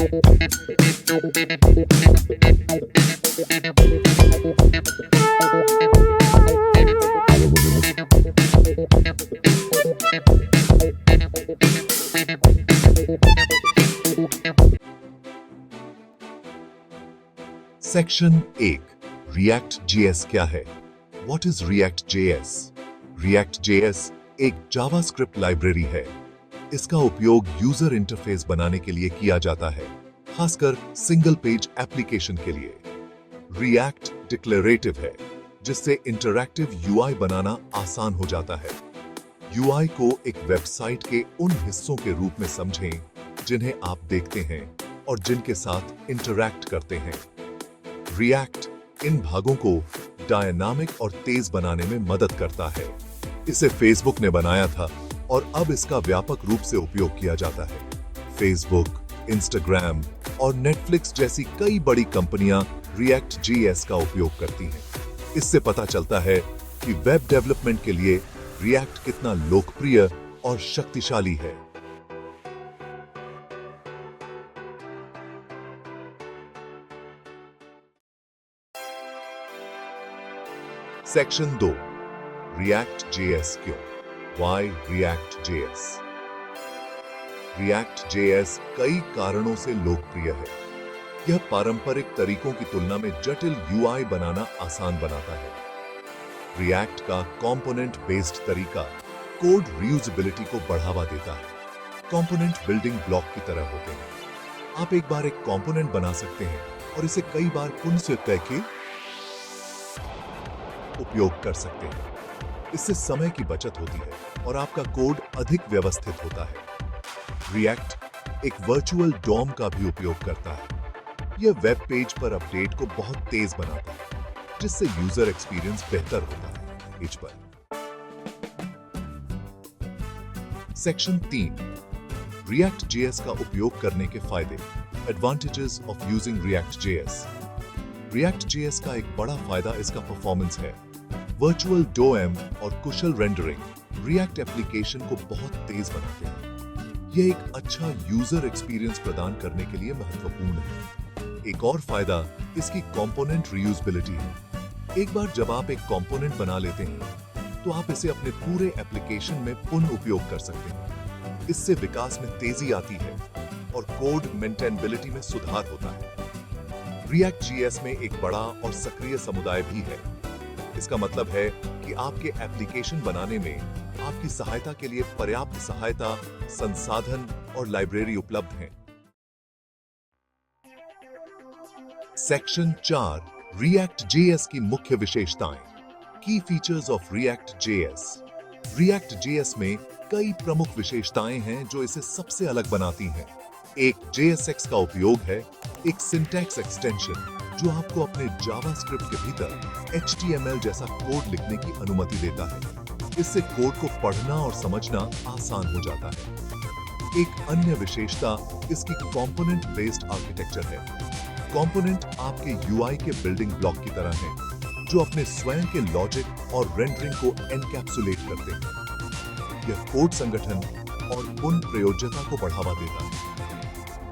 Section 1 react JS क्या है? What is react JS? React JS एक जावास्क्रिप्ट लाइब्रेरी है। इसका उपयोग यूजर इंटरफेस बनाने के लिए किया जाता है, खासकर सिंगल पेज एप्लीकेशन के लिए। रिएक्ट डिक्लेरेटिव है, जिससे इंटरैक्टिव यूआई बनाना आसान हो जाता है। यूआई को एक वेबसाइट के उन हिस्सों के रूप में समझें जिन्हें आप देखते हैं और जिनके साथ इंटरैक्ट करते हैं। रिएक्ट इन भागों को डायनामिक और तेज बनाने में मदद करता है। इसे फेसबुक ने बनाया था और अब इसका व्यापक रूप से उपयोग किया जाता है। फेसबुक, इंस्टाग्राम और नेटफ्लिक्स जैसी कई बड़ी कंपनियां रिएक्ट जेएस का उपयोग करती हैं। इससे पता चलता है कि वेब डेवलपमेंट के लिए रिएक्ट कितना लोकप्रिय और शक्तिशाली है। सेक्शन 2 रिएक्ट जेएस क्यों? Why React JS? React JS कई कारणों से लोकप्रिय है। यह पारंपरिक तरीकों की तुलना में जटिल यूआई बनाना आसान बनाता है। React का कंपोनेंट बेस्ड तरीका कोड रीयूजेबिलिटी को बढ़ावा देता है। कंपोनेंट बिल्डिंग ब्लॉक की तरह होते हैं। आप एक बार एक कंपोनेंट बना सकते हैं और इसे कई बार पुनः करके उपयोग कर सकते हैं। इससे समय की बचत होती है और आपका कोड अधिक व्यवस्थित होता है। रिएक्ट एक वर्चुअल डॉम का भी उपयोग करता है। यह वेब पेज पर अपडेट को बहुत तेज बनाता है, जिससे यूजर एक्सपीरियंस बेहतर होता है पेज पर। सेक्शन 3 रिएक्ट जेएस का उपयोग करने के फायदे। Advantages of using react JS. React JS का एक बड़ा फायदा इसका परफॉर्मेंस है। वर्चुअल डोएम और कुशल रेंडरिंग रिएक्ट एप्लीकेशन को बहुत तेज बनाते हैं। यह एक अच्छा यूजर एक्सपीरियंस प्रदान करने के लिए महत्वपूर्ण है। एक और फायदा इसकी कंपोनेंट रीयूजेबिलिटी है। एक बार जब आप एक कंपोनेंट बना लेते हैं, तो आप इसे अपने पूरे एप्लीकेशन में पुनः उपयोग कर सकते हैं। इससे विकास में तेजी आती है और कोड मेंटेनेबिलिटी में सुधार होता है। रिएक्ट जेएस में एक बड़ा और सक्रिय समुदाय भी है। इसका मतलब है कि आपके एप्लीकेशन बनाने में आपकी सहायता के लिए पर्याप्त सहायता, संसाधन और लाइब्रेरी उपलब्ध हैं। सेक्शन 4 रिएक्ट जेएस की मुख्य विशेषताएं। की features of react JS. React JS में कई प्रमुख विशेषताएं हैं जो इसे सबसे अलग बनाती हैं। एक JSX का उपयोग है, एक सिंटैक्स एक्सटेंशन जो आपको अपने जावास्क्रिप्ट के भीतर HTML जैसा कोड लिखने की अनुमति देता है। इससे कोड को पढ़ना और समझना आसान हो जाता है। एक अन्य विशेषता इसकी कंपोनेंट बेस्ड आर्किटेक्चर है। कंपोनेंट आपके यूआई के बिल्डिंग ब्लॉक की तरह हैं, जो अपने स्वयं के लॉजिक और रेंडरिंग को एनकैप्सुलेट करते हैं। यह कोड संगठन और पुनः प्रयोज्यता को बढ़ावा देता है।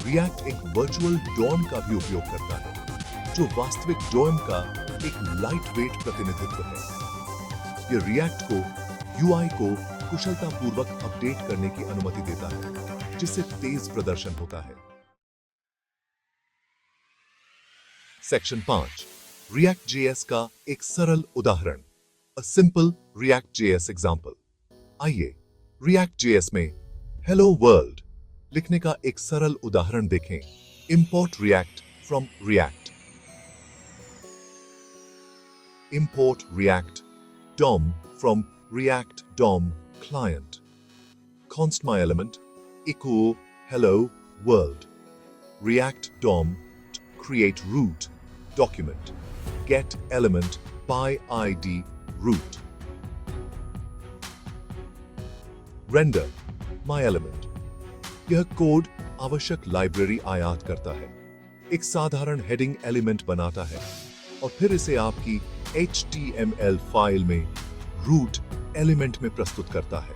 रिएक्ट एक वर्चुअल डॉम का भी उपयोग करता है, जो वास्तविक डॉम का एक लाइटवेट प्रतिनिधित्व है। यह रिएक्ट को यूआई को कुशलतापूर्वक अपडेट करने की अनुमति देता है, जिससे तेज प्रदर्शन होता है। सेक्शन 5 रिएक्ट जेएस का एक सरल उदाहरण। A simple react JS example. आइए रिएक्ट जेएस में हेलो वर्ल्ड लिखने का एक सरल उदाहरण देखें। Import react from react. Import React DOM from React DOM client. Const my element equal hello world. React DOM to create root document. Get element by ID root. Render my element. यह code आवश्यक library आयात करता है, एक साधारण heading element बनाता है और फिर इसे आपकी HTML फाइल में रूट एलिमेंट में प्रस्तुत करता है।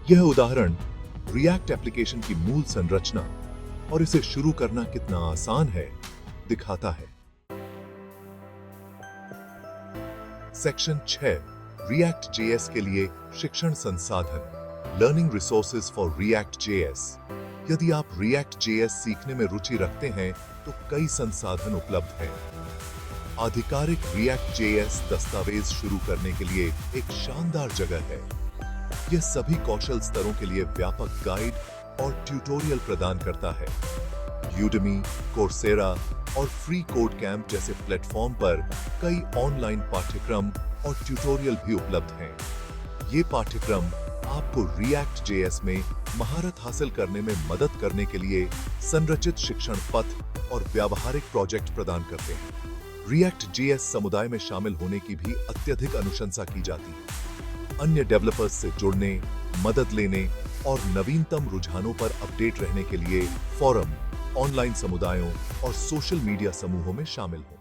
यह उदाहरण रिएक्ट एप्लीकेशन की मूल संरचना और इसे शुरू करना कितना आसान है दिखाता है। सेक्शन 6 रिएक्ट जेएस के लिए शिक्षण संसाधन, learning resources for react JS. यदि आप रिएक्ट जेएस सीखने में रुचि रखते हैं तो कई संसाधन उपलब्ध हैं। आधिकारिक रिएक्ट जेएस दस्तावेज शुरू करने के लिए एक शानदार जगह है। यह सभी कौशल स्तरों के लिए व्यापक गाइड और ट्यूटोरियल प्रदान करता है। यूडेमी, कोर्सेरा और फ्री कोड कैंप जैसे प्लेटफॉर्म पर कई ऑनलाइन पाठ्यक्रम और ट्यूटोरियल भी उपलब्ध हैं। ये पाठ्यक्रम आपको रिएक्ट जेएस में महारत हासिल करने में मदद करने के लिए संरचित शिक्षण पथ और व्यावहारिक प्रोजेक्ट प्रदान करते हैं। रिएक्ट जेएस समुदाय में शामिल होने की भी अत्यधिक अनुशंसा की जाती है। अन्य डेवलपर्स से जुड़ने, मदद लेने और नवीनतम रुझानों पर अपडेट रहने के लिए फोरम, ऑनलाइन समुदायों और सोशल मीडिया समूहों में शामिल हों।